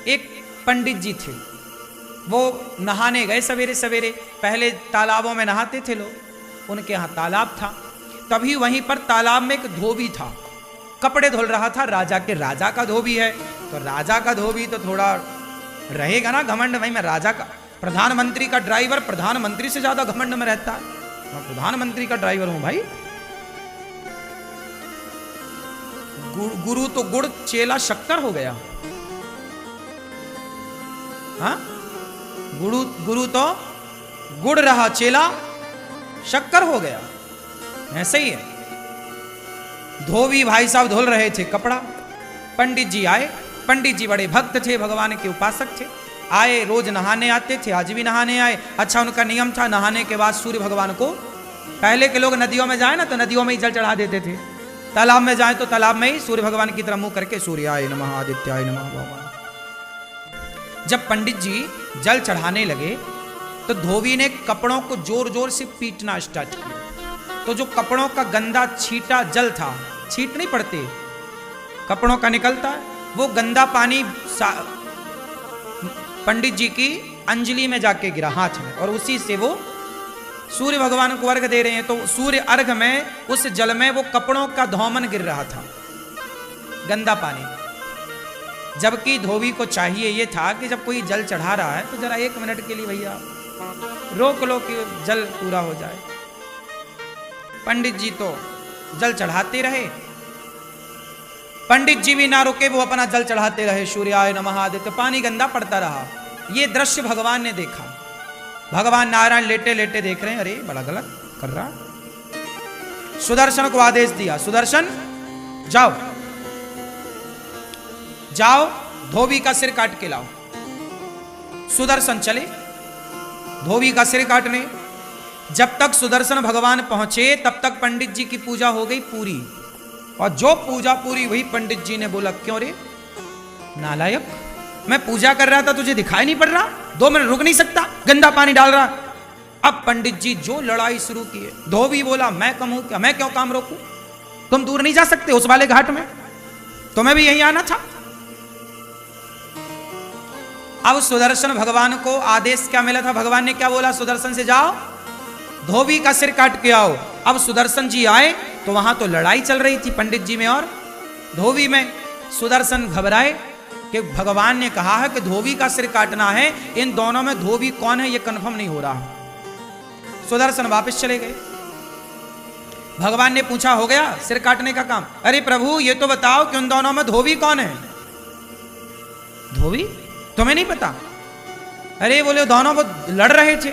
एक पंडित जी थे, वो नहाने गए सवेरे सवेरे। पहले तालाबों में नहाते थे लोग, उनके यहाँ तालाब था। तभी वहीं पर तालाब में एक धोबी था, कपड़े धुल रहा था। राजा का धोबी है, तो राजा का धोबी तो थोड़ा रहेगा ना घमंड। भाई मैं राजा का, प्रधानमंत्री का ड्राइवर प्रधानमंत्री से ज्यादा घमंड में रहता है। मैं प्रधानमंत्री का ड्राइवर हूं भाई। गुरु तो गुड़, चेला शक्कर हो गया। हाँ, गुरु तो गुड़ रहा, चेला शक्कर हो गया। ऐसे ही है। धोबी भाई साहब धुल रहे थे कपड़ा, पंडित जी आए। पंडित जी बड़े भक्त थे, भगवान के उपासक थे। आए, रोज नहाने आते थे, आज भी नहाने आए। अच्छा, उनका नियम था नहाने के बाद सूर्य भगवान को, पहले के लोग नदियों में जाए ना तो नदियों में ही जल चढ़ा देते थे, तालाब में जाए तो तालाब में ही सूर्य भगवान की तरफ मुंह करके सूर्याय नमः आदित्याय नमः भगवान। जब पंडित जी जल चढ़ाने लगे तो धोबी ने कपड़ों को जोर जोर से पीटना स्टार्ट किया। तो जो कपड़ों का गंदा छीटा जल था, छीट नहीं पड़ते, कपड़ों का निकलता है, वो गंदा पानी पंडित जी की अंजलि में जाके गिरा, हाथ में, और उसी से वो सूर्य भगवान को अर्घ दे रहे हैं। तो सूर्य अर्घ में उस जल में वो कपड़ों का धौमन गिर रहा था, गंदा पानी। जबकि धोबी को चाहिए ये था कि जब कोई जल चढ़ा रहा है तो जरा 1 मिनट के लिए भैया रोक लो कि जल पूरा हो जाए। पंडित जी तो जल चढ़ाते रहे, पंडित जी भी ना रुके, वो अपना जल चढ़ाते रहे, सूर्याय नमः आदित्य, पानी गंदा पड़ता रहा। ये दृश्य भगवान ने देखा। भगवान नारायण लेटे लेटे देख रहे हैं, अरे बड़ा गलत कर रहा। सुदर्शन को आदेश दिया, सुदर्शन जाओ जाओ धोबी का सिर काट के लाओ। सुदर्शन चले धोबी का सिर काटने। जब तक सुदर्शन भगवान पहुंचे तब तक पंडित जी की पूजा हो गई पूरी। और जो पूजा पूरी हुई, पंडित जी ने बोला, क्यों रे नालायक, मैं पूजा कर रहा था, तुझे दिखाई नहीं पड़ रहा? 2 मिनट रुक नहीं सकता? गंदा पानी डाल रहा। अब पंडित जी जो लड़ाई शुरू की है। धोबी बोला, मैं कम हूं क्या, मैं क्यों काम रोकूं? तुम दूर नहीं जा सकते उस वाले घाट में, तुम्हें भी यहीं आना था। अब सुदर्शन भगवान को आदेश क्या मिला था? भगवान ने क्या बोला? सुदर्शन से जाओ धोबी का सिर काट के आओ। अब सुदर्शन जी आए तो वहां तो लड़ाई चल रही थी पंडित जी में और धोबी में। सुदर्शन घबराए कि भगवान ने कहा है कि धोबी का सिर काटना है, इन दोनों में धोबी कौन है ये कंफर्म नहीं हो रहा। सुदर्शन वापस चले गए। भगवान ने पूछा, हो गया सिर काटने का काम? अरे प्रभु ये तो बताओ कि उन दोनों में धोबी कौन है? धोबी तुम्हें नहीं पता? अरे बोले दोनों वो लड़ रहे थे।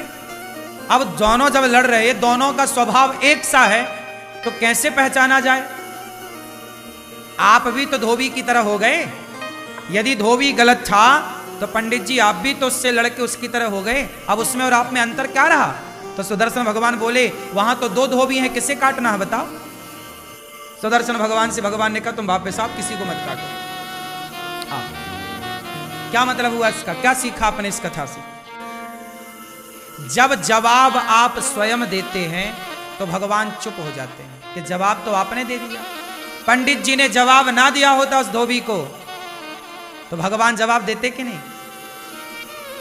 अब दोनों जब लड़ रहे, दोनों का स्वभाव एक सा है तो कैसे पहचाना जाए? आप भी तो धोबी की तरह हो गए। यदि धोबी गलत था तो पंडित जी आप भी तो उससे लड़के उसकी तरह हो गए। अब उसमें और आप में अंतर क्या रहा? तो सुदर्शन भगवान बोले, वहां तो 2 धोबी हैं, किसे काटना है बताओ? सुदर्शन भगवान से भगवान ने कहा, तुम वापस आओ, किसी को मत काटो। क्या मतलब हुआ इसका? क्या सीखा आपने इस कथा से? जब जवाब आप स्वयं देते हैं तो भगवान चुप हो जाते हैं कि जवाब तो आपने दे दिया। पंडित जी ने जवाब ना दिया होता उस धोबी को तो भगवान जवाब देते कि नहीं?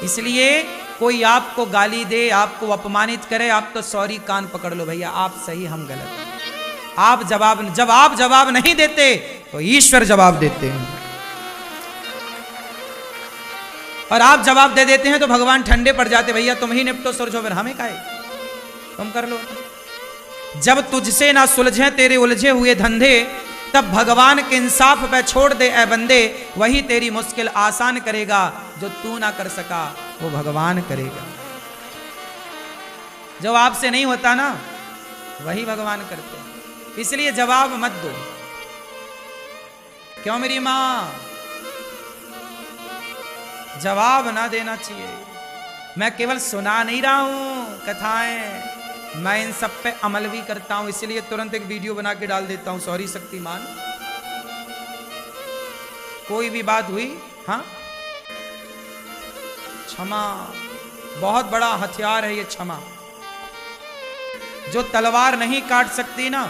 इसलिए कोई आपको गाली दे, आपको अपमानित करे, आप तो सॉरी कान पकड़ लो, भैया आप सही हम गलत। आप जवाब नहीं देते तो ईश्वर जवाब देते हैं। और आप जवाब दे देते हैं तो भगवान ठंडे पड़ जाते, भैया तुम ही निपटो सुलझो, फिर हमें काहे, तुम कर लो। जब तुझसे ना सुलझे तेरे उलझे हुए धंधे, तब भगवान के इंसाफ पे छोड़ दे ए बंदे, वही तेरी मुश्किल आसान करेगा, जो तू ना कर सका वो भगवान करेगा। जो आपसे नहीं होता ना वही भगवान करते हैं। इसलिए जवाब मत दो। क्यों मेरी मां? जवाब ना देना चाहिए। मैं केवल सुना नहीं रहा हूं कथाएं, मैं इन सब पे अमल भी करता हूं, इसलिए तुरंत एक वीडियो बना के डाल देता हूं। सॉरी शक्तिमान, कोई भी बात हुई, हाँ क्षमा बहुत बड़ा हथियार है ये क्षमा। जो तलवार नहीं काट सकती ना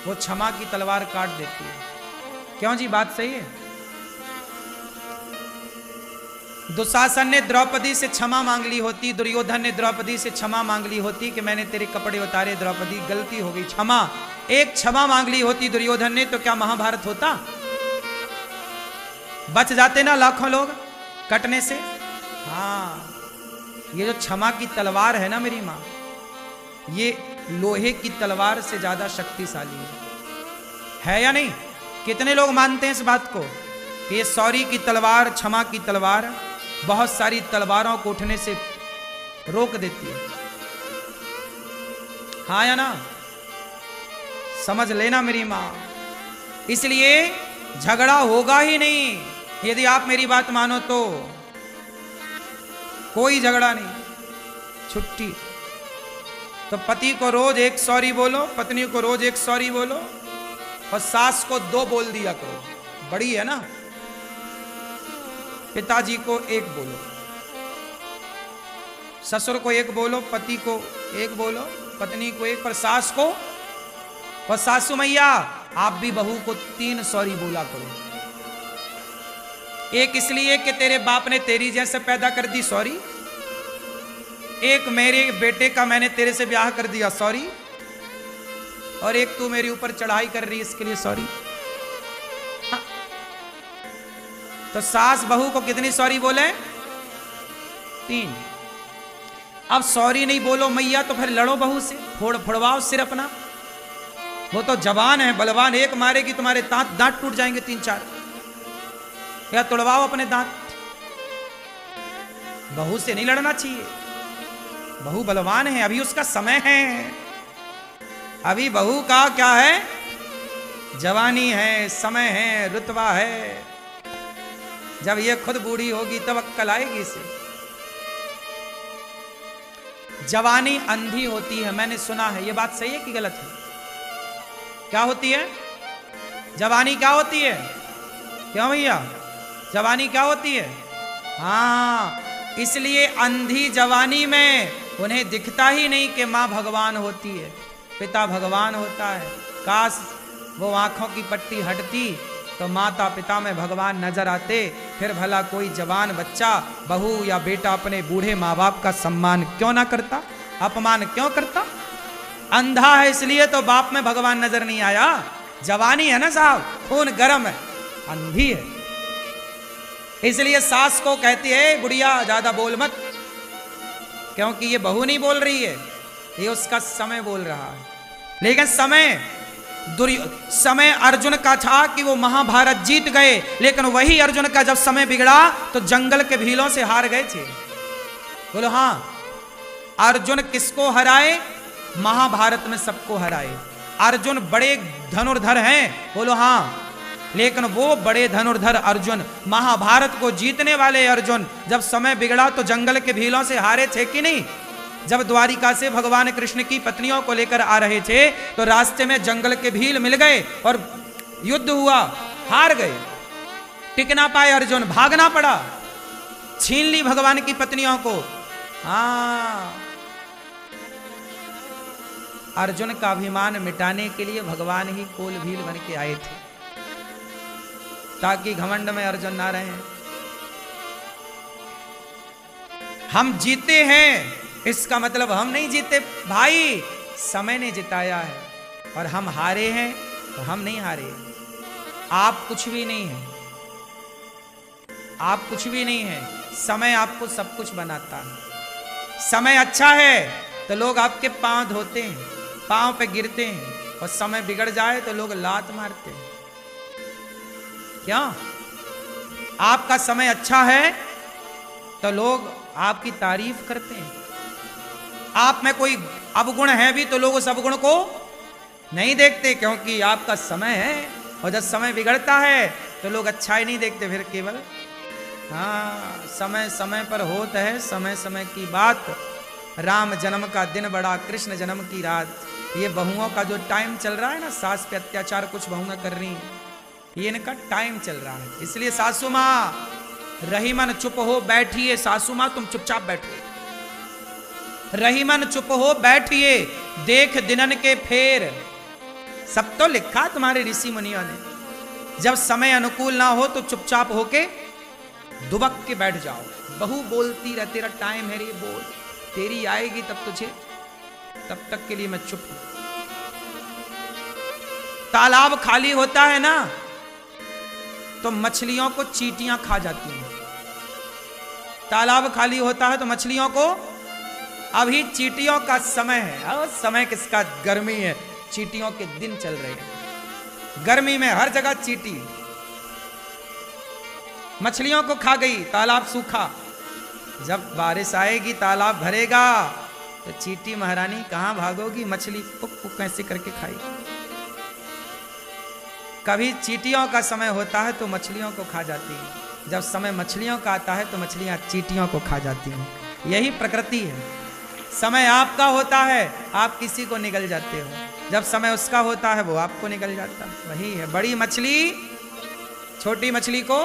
वो क्षमा की तलवार काट देती है। क्यों जी, बात सही है? दुशासन ने द्रौपदी से क्षमा मांग ली होती, दुर्योधन ने द्रौपदी से क्षमा मांग ली होती कि मैंने तेरे कपड़े उतारे द्रौपदी, गलती हो गई, क्षमा। एक क्षमा मांग ली होती दुर्योधन ने, तो क्या महाभारत होता? बच जाते ना लाखों लोग कटने से। हाँ, ये जो क्षमा की तलवार है ना मेरी माँ, ये लोहे की तलवार से ज्यादा शक्तिशाली है या नहीं? कितने लोग मानते हैं इस बात को कि ये सॉरी की तलवार, क्षमा की तलवार बहुत सारी तलवारों को उठने से रोक देती है। हाँ या ना? समझ लेना मेरी मां। इसलिए झगड़ा होगा ही नहीं यदि आप मेरी बात मानो तो। कोई झगड़ा नहीं, छुट्टी। तो पति को रोज एक सॉरी बोलो, पत्नी को रोज एक सॉरी बोलो, और सास को 2 बोल दिया करो, बड़ी है ना। पिताजी को 1 बोलो, ससुर को 1 बोलो, पति को 1 बोलो, पत्नी को 1, पर सास को, और सासू मैया आप भी बहू को 3 सॉरी बोला करो। एक इसलिए कि तेरे बाप ने तेरी जैसे पैदा कर दी, सॉरी। एक मेरे बेटे का मैंने तेरे से ब्याह कर दिया, सॉरी। और एक तू मेरे ऊपर चढ़ाई कर रही, इसके लिए सॉरी। हाँ। तो सास बहू को कितनी सॉरी बोले? 3। अब सॉरी नहीं बोलो मैया तो फिर लड़ो बहू से, फोड़वाओ सिर अपना। वो तो जवान है, बलवान, एक मारेगी तुम्हारे दांत टूट जाएंगे 3-4। या तोड़वाओ अपने दांत। बहू से नहीं लड़ना चाहिए, बहू बलवान है, अभी उसका समय है। अभी बहू का क्या है? जवानी है, समय है, रुतबा है। जब ये खुद बूढ़ी होगी तब अक्कल आएगी इसे। जवानी अंधी होती है, मैंने सुना है। ये बात सही है कि गलत है? क्या होती है? जवानी क्या होती है? क्यों भैया, जवानी क्या होती है? हाँ, इसलिए अंधी जवानी में उन्हें दिखता ही नहीं कि माँ भगवान होती है, पिता भगवान होता है। काश वो आंखों की पट्टी हटती तो माता पिता में भगवान नजर आते, फिर भला कोई जवान बच्चा, बहू या बेटा अपने बूढ़े माँ बाप का सम्मान क्यों ना करता, अपमान क्यों करता? अंधा है इसलिए तो बाप में भगवान नजर नहीं आया। जवानी है ना साहब, खून गर्म है, अंधी है। इसलिए सास को कहती है बुढ़िया ज्यादा बोल मत, क्योंकि ये बहू नहीं बोल रही है, ये उसका समय बोल रहा है। लेकिन समय अर्जुन का था कि वो महाभारत जीत गए, लेकिन वही अर्जुन का जब समय बिगड़ा तो जंगल के भीलों से हार गए थे। बोलो हाँ, अर्जुन किसको हराए? महाभारत में सबको हराए। अर्जुन बड़े धनुर्धर हैं, बोलो हाँ, लेकिन वो बड़े धनुर्धर अर्जुन, महाभारत को जीतने वाले अर्जुन, जब समय बिगड़ा तो जंगल के भीलों से हारे थे कि नहीं? जब द्वारिका से भगवान कृष्ण की पत्नियों को लेकर आ रहे थे तो रास्ते में जंगल के भील मिल गए और युद्ध हुआ, हार गए, टिक ना पाए अर्जुन, भागना पड़ा, छीन ली भगवान की पत्नियों को। हाँ, अर्जुन का अभिमान मिटाने के लिए भगवान ही कोल भील बन के आए थे, ताकि घमंड में अर्जुन ना रहे। हम जीते हैं इसका मतलब हम नहीं जीते भाई, समय ने जिताया है, और हम हारे हैं तो हम नहीं हारे। आप कुछ भी नहीं है, आप कुछ भी नहीं है, समय आपको सब कुछ बनाता है। समय अच्छा है तो लोग आपके पांव धोते हैं, पांव पे गिरते हैं, और समय बिगड़ जाए तो लोग लात मारते हैं। क्या आपका समय अच्छा है तो लोग आपकी तारीफ करते हैं। आप में कोई अवगुण है भी तो लोग उस अवगुण को नहीं देखते, क्योंकि आपका समय है। और जब समय बिगड़ता है तो लोग अच्छाई नहीं देखते, फिर केवल हाँ, समय समय पर होता है, समय समय की बात। राम जन्म का दिन बड़ा, कृष्ण जन्म की रात। ये बहुओं का जो टाइम चल रहा है ना, सास पे अत्याचार कुछ बहुएं कर रही हैं, ये इनका टाइम चल रहा है। इसलिए सासू माँ रहीमन चुप हो बैठिए, सासू माँ तुम चुपचाप बैठो, रहीमन चुप हो बैठिए, देख दिनन के फेर। सब तो लिखा तुम्हारे ऋषि मुनियों ने। जब समय अनुकूल ना हो तो चुपचाप होके दुबक के बैठ जाओ। बहू बोलती रह, तेरा टाइम है रे, बोल, तेरी आएगी तब तुझे, तब तक के लिए मैं चुप हूं। तालाब खाली होता है ना तो मछलियों को चींटियां खा जाती हैं। तालाब खाली होता है तो मछलियों को, अभी चींटियों का समय है। और समय किसका? गर्मी है, चींटियों के दिन चल रहे हैं। गर्मी में हर जगह चींटी, मछलियों को खा गई, तालाब सूखा। जब बारिश आएगी, तालाब भरेगा, तो चींटी महारानी कहां भागोगी? मछली पुक पुक कैसे करके खाएगी। कभी चींटियों का समय होता है तो मछलियों को खा जाती है, जब समय मछलियों का आता है तो मछलियां चींटियों को खा जाती हैं। यही प्रकृति है। समय आपका होता है, आप किसी को निगल जाते हो, जब समय उसका होता है वो आपको निगल जाता है। वही है, बड़ी मछली छोटी मछली को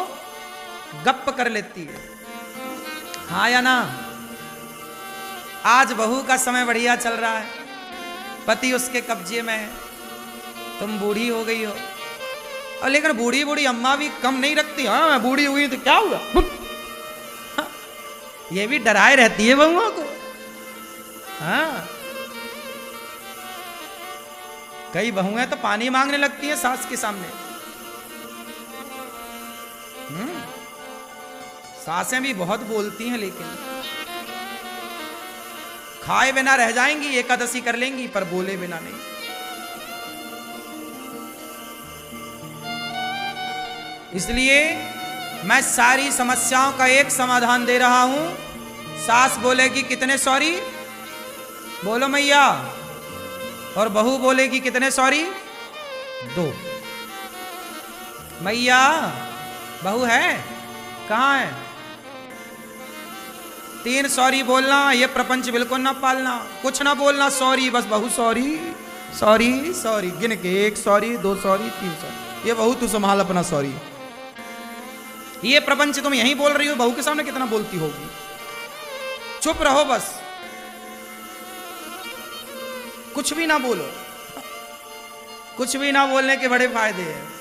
गप्प कर लेती है। हाँ या ना? आज बहू का समय बढ़िया चल रहा है, पति उसके कब्जे में है, तुम बूढ़ी हो गई हो। और लेकिन बूढ़ी बूढ़ी अम्मा भी कम नहीं रखती। हाँ मैं बूढ़ी हुई तो क्या हुआ? हाँ, ये भी डराए रहती है बहुओं को। हाँ, कई बहुएं तो पानी मांगने लगती हैं सास के सामने। सासें भी बहुत बोलती हैं, लेकिन खाए बिना रह जाएंगी, एकादशी कर लेंगी, पर बोले बिना नहीं। इसलिए मैं सारी समस्याओं का एक समाधान दे रहा हूं। सास बोलेगी कितने सॉरी, बोलो मैया, और बहू बोलेगी कितने सॉरी, 2। मैया, बहू है कहां है? 3 सॉरी बोलना, ये प्रपंच बिल्कुल ना पालना, कुछ ना बोलना, सॉरी बस। बहू सॉरी सॉरी सॉरी, गिन के 1 सॉरी, 2 सॉरी, 3 सॉरी। ये बहू तू संभाल अपना सॉरी। ये प्रपंच तुम यहीं बोल रही हो, बहू के सामने कितना बोलती होगी? चुप रहो बस, कुछ भी ना बोलो। कुछ भी ना बोलने के बड़े फायदे हैं।